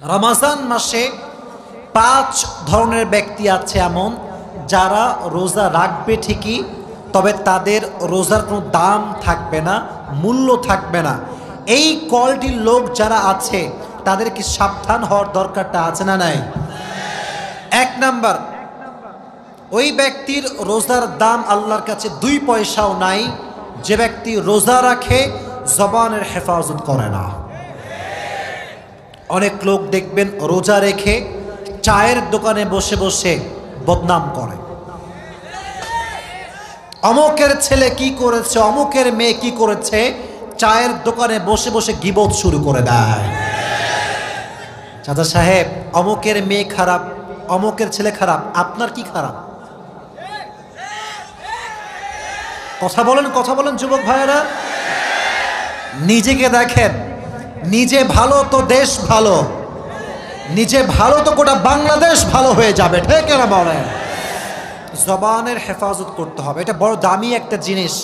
রমাজান মাসে 5 ধরনের ব্যক্তি আছে এমন যারা রোজা রাখবে ঠিকই, তবে তাদের রোজার কোনো দাম থাকবে না, মূল্য থাকবে না। এই কোয়ালিটির লোক যারা আছে তাদের কি সাবধান হওয়ার দরকারটা আছে না নাই? 1 নাম্বার, ওই ব্যক্তির রোজার দাম আল্লাহর কাছে 2 পয়সাও নাই যে ব্যক্তি রোজা রাখে জবানের হেফাজত করে না। অনেক লোক দেখবেন রোজা রেখে চায়ের দোকানে বসে বসে বদনাম করে, অমুকের ছেলে কি করেছে, অমুকের মেয়ে কি করেছে, চায়ের দোকানে বসে বসে গীবত শুরু করে দেয়। চাচা সাহেব, অমুকের মেয়ে খারাপ, অমুকের ছেলে খারাপ, আপনার কি খারাপ? কথা বলেন যুবক ভাইয়েরা। নিজেকে দেখেন, নিজে ভালো তো দেশ ভালো, নিজে ভালো তো গোটা বাংলাদেশ ভালো হয়ে যাবে, ঠিক না বলেন? জবানের হেফাজত করতে হবে, এটা বড় দামি একটা জিনিস।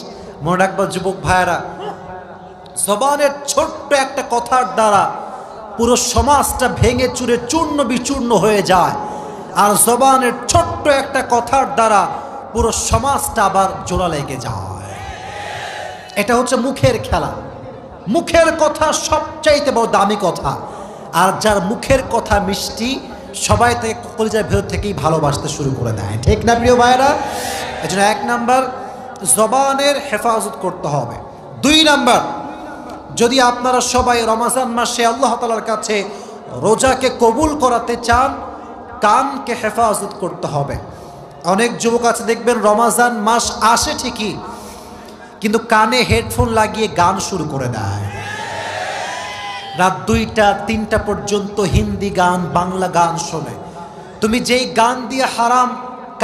মনে রাখবা যুবক ভাইয়েরা, জবানের ছোট্ট একটা কথার দ্বারা পুরো সমাজটা ভেঙে চুরে চূর্ণ বিচূর্ণ হয়ে যায়, আর জবানের ছোট্ট একটা কথার দ্বারা পুরো সমাজটা আবার জোড়া লেগে যায়। এটা হচ্ছে মুখের খেলা। মুখের কথা সবচাইতে বড় দামি কথা, আর যার মুখের কথা মিষ্টি সবাই তাকে কলিজার ভেতর থেকেই ভালোবাসতে শুরু করে দেয়, ঠিক না প্রিয় ভাইয়েরা? এই জন্য 1 নাম্বার, জবানের হেফাজত করতে হবে। 2 নাম্বার, যদি আপনারা সবাই রমজান মাসে আল্লাহ তাআলার কাছে রোজাকে কবুল করাতে চান, কানকে হেফাজত করতে হবে। অনেক যুবক আছে দেখবেন রমজান মাস আসে ঠিকই, কিন্তু কানে হেডফোন লাগিয়ে গান শুরু করে দেয়। রাত 2টা 3টা পর্যন্ত হিন্দি গান, বাংলা গান শোনে। তুমি যেই গান দিয়ে হারাম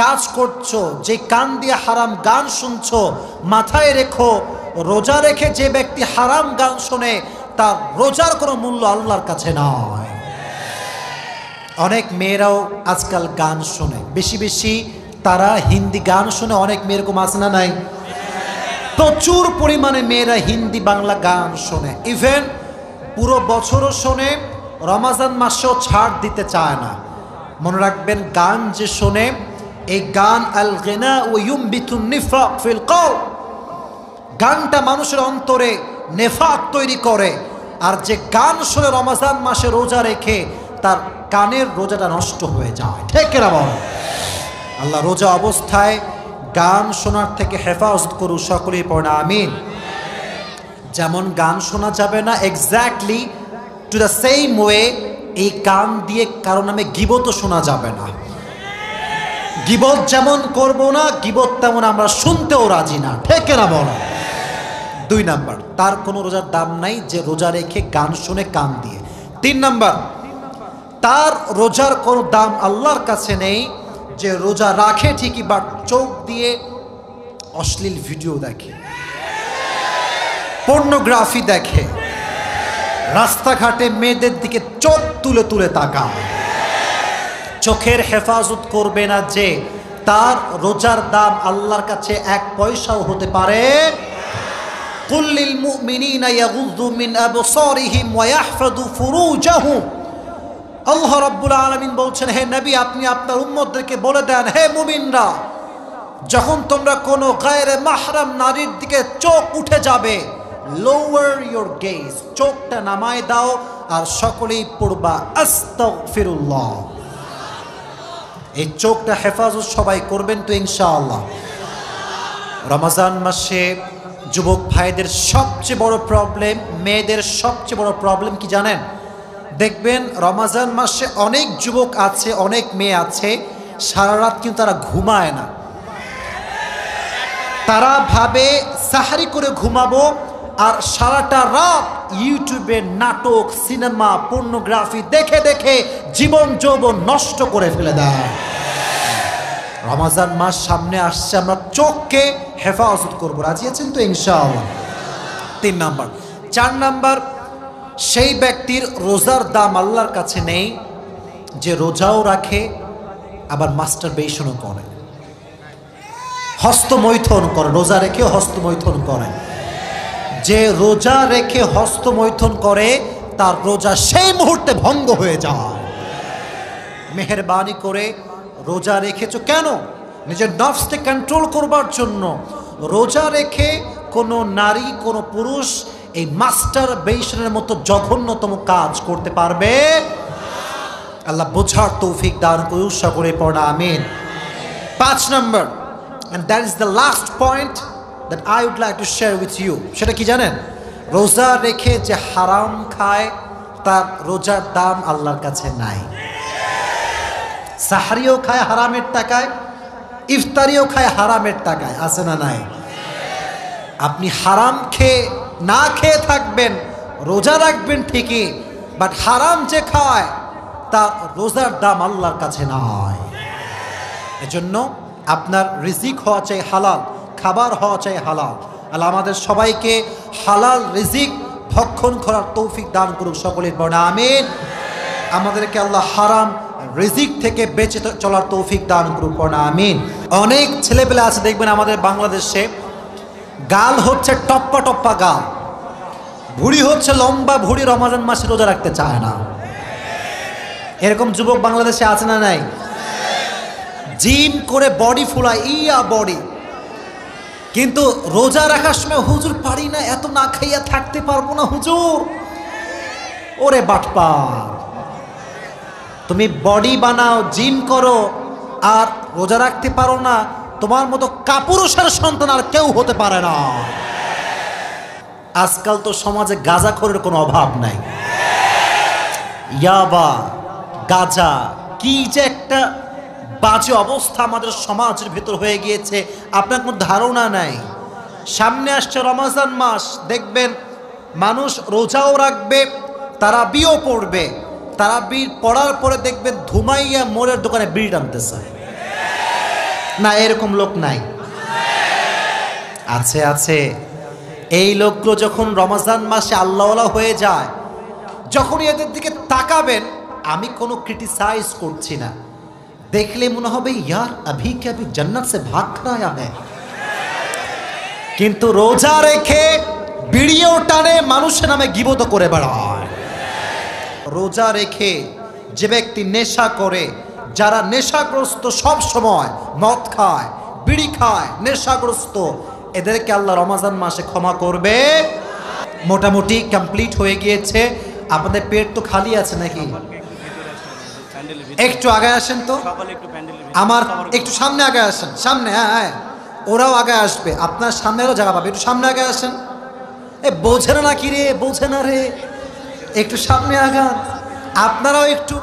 কাজ করছো, যে কান দিয়ে হারাম গান শুনছো, মাথায় রেখো রোজা রেখে যে ব্যক্তি হারাম গান শোনে তার রোজার কোনো মূল্য আল্লাহর কাছে নয়। অনেক মেয়েরাও আজকাল গান শোনে, বেশি বেশি তারা হিন্দি গান শোনে। অনেক মেয়ে এরকম আছে না নাই? প্রচুর পরিমাণে মেয়েরা হিন্দি বাংলা গান শোনে, ইভেন পুরো বছরও শোনে, রমজান মাসেও ছাড় দিতে চায় না। মনে রাখবেন, গান যে শোনে, এই গান আল গিনা ও ইউমবিতুন নিফাক ফিল কলব, গানটা মানুষের অন্তরে নেফাক তৈরি করে। আর যে গান শোনে রমজান মাসে রোজা রেখে, তার কানের রোজাটা নষ্ট হয়ে যায়, ঠিক না বল? আল্লাহ রোজা অবস্থায় গান শোনার থেকে হেফাজত করু, সকলেই পড়ে আমিন। যেমন গান শোনা যাবে না, exactly to the same way এই কান দিয়ে কারো নামে গীবতও শোনা যাবে না। গীবত যেমন করব না, গীবত তেমন আমরা শুনতেও রাজি না, ঠিক না বল? 2 নাম্বার, তার কোনো রোজার দাম নাই যে রোজা রেখে গান শুনে কান দিয়ে। 3 নাম্বার, তার রোজার কোনো দাম আল্লাহর কাছে নেই যে রোজা রাখে ঠিকই বাট চোখ দিয়ে অশ্লীল ভিডিও দেখে, পর্নোগ্রাফি দেখে, রাস্তাঘাটে মেয়েদের দিকে চোখ তুলে তুলে তাকায়। চোখের হেফাজত করবে না যে, তার রোজার দাম আল্লাহর কাছে 1 পয়সাও হতে পারে। কুল্লিল মুমিনিনা ইয়াগুযু মিন আবসারিহিম ওয়া ইয়াহফাযু ফুরুজাহুম। আল্লাহ রাব্বুল আলামিন বলছেন, হে নবী, আপনি আপনার উম্মতদেরকে বলে দেন, হে মুমিনরা, যখন তোমরা কোনো গায়রে মাহরাম নারীর দিকে চোখ উঠে যাবে, লোয়ার ইয়োর গেজ, চোখটা নামায় দাও, আর সকলেই পড়বা আস্তাগফিরুল্লাহ। এই চোখটা হেফাজত সবাই করবেন তো ইনশাআল্লাহ। রমজান মাসে যুবক ভাইদের সবচেয়ে বড় প্রবলেম, মেয়েদের সবচেয়ে বড় প্রবলেম কি জানেন? দেখবেন রমজান মাসে অনেক যুবক আছে, অনেক মেয়ে আছে, সারা রাত কিন্তু তারা ঘুমায় না। তারা ভাবে সাহারি করে ঘুমাবো, আর সারাটা রাত ইউটিউবে নাটক, সিনেমা, পর্নোগ্রাফি দেখে দেখে জীবন যৌবন নষ্ট করে ফেলে দেয়। রমজান মাস সামনে আসছে, আমরা চোখকে হেফাজত করবো, রাজি আছেন তো ইনশাআল্লাহ? 3 নাম্বার। 4 নাম্বার, সেই ব্যক্তির রোজার দাম আল্লাহর কাছে নেই যে রোজাও রাখে আবার মাস্টারবেশনও করে, হস্তমৈথুন করে, রোজা রেখেও হস্তমৈথুন করে। যে রোজা রেখে হস্তমৈথুন করে তার রোজা সেই মুহূর্তে ভঙ্গ হয়ে যায়। মেহেরবানি করে রোজা রেখেছো কেন? নিজের নফসকে কন্ট্রোল করবার জন্য। রোজা রেখে কোনো নারী কোনো পুরুষ এই মাস্টার বেশনের মতো জঘন্যতম কাজ করতে পারবে? আল্লাহ বোঝার তৌফিক দান করুন, সকলে পড়া আমিন। 5 নম্বর, and that is the last point that I would like to share with you, সেটা কি জানেন? রোজা রেখে যে হারাম খায় তার রোজার দাম আল্লাহর কাছে নাই। সাহরিও খায় হারামের টাকায়, ইফতারিও খায় হারামের টাকায়, আছে না নাই? আপনি হারাম খেয়ে না খেয়ে থাকবেন, রোজা রাখবেন ঠিকই, বাট হারাম যে খায় তার রোজার দাম আল্লাহর কাছে নয়। এজন্য আপনার রিজিক হওয়া চাই হালাল, খাবার হওয়া চাই হালাল। আল্লাহ আমাদের সবাইকে হালাল রিজিক ভক্ষণ করার তৌফিক দান করুক, সকলের বর্ণা আমিন। আমাদেরকে আল্লাহ হারাম রিজিক থেকে বেঁচে চলার তৌফিক দান করুক, বর্ণা আমিন। অনেক ছেলেপেলে আছে দেখবেন আমাদের বাংলাদেশে, গাল হচ্ছে টপ্পা টপ্পা গাল, ভুড়ি হচ্ছে লম্বা ভুড়ি, রমাজান মাসে রোজা রাখতে চায় না। এরকম যুবক বাংলাদেশে আছে না নাই? জিম করে বডি ফুলায়, ইয়া বডি, কিন্তু রোজা রাখার সময় হুজুর পারি না, এত না খাইয়া থাকতে পারবো না হুজুর। ওরে বাটপার, তুমি বডি বানাও, জিম করো, আর রোজা রাখতে পারো না, তোমার মতো কাপুরুষের সন্তান আর কেউ হতে পারে না। আজকাল তো সমাজে গাঁজাখোরের কোনো অভাব নাই। ইয়াবা, গাঁজা, কি যে একটা বাজে অবস্থা আমাদের সমাজের ভেতর হয়ে গিয়েছে, আপনার কোনো ধারণা নাই। সামনে আসছে রমজান মাস, দেখবেন মানুষ রোজাও রাখবে, তারাবিও পড়বে, তারাবি পড়ার পরে দেখবেন ধুমাইয়া মোড়ের দোকানে বিড়ি টানতেছে। না, এরকম লোক নাই? আছে, আছে। এই লোকগুলো যখন রমজান মাসে আল্লাহওয়ালা হয়ে যায়, যখনই এদের দিকে তাকাবেন, আমি কোনো ক্রিটিসাইজ করছি না, দেখলে মনে হবে ইয়ার আভি কে আভি জান্নাত সে ভাগ করা আয়া হ্যায়। কিন্তু রোজা রেখে বিড়িও টানে, মানুষের নামে গীবত করে বেড়ায়। রোজা রেখে যে ব্যক্তি নেশা করে, যারা নেশাগ্রস্ত, সব সময় মদ খায়, বিড়ি খায়, নেশাগ্রস্ত, এদেরকে আল্লাহ রমজান মাসে ক্ষমা করবে। মোটামুটি কমপ্লিট হয়ে গিয়েছে। আপনাদের পেট তো খালি আছে নাকি? একটু আগে আসেন তো, আমার একটু সামনে আগে আসেন, সামনে। হ্যাঁ হ্যাঁ, ওরাও আগে আসবে, আপনার সামনেরও জায়গা পাবে, একটু সামনে আগে আসেন। এ বোঝে না কি রে, বোঝে না রে, একটু সামনে আগান, আপনারাও একটু।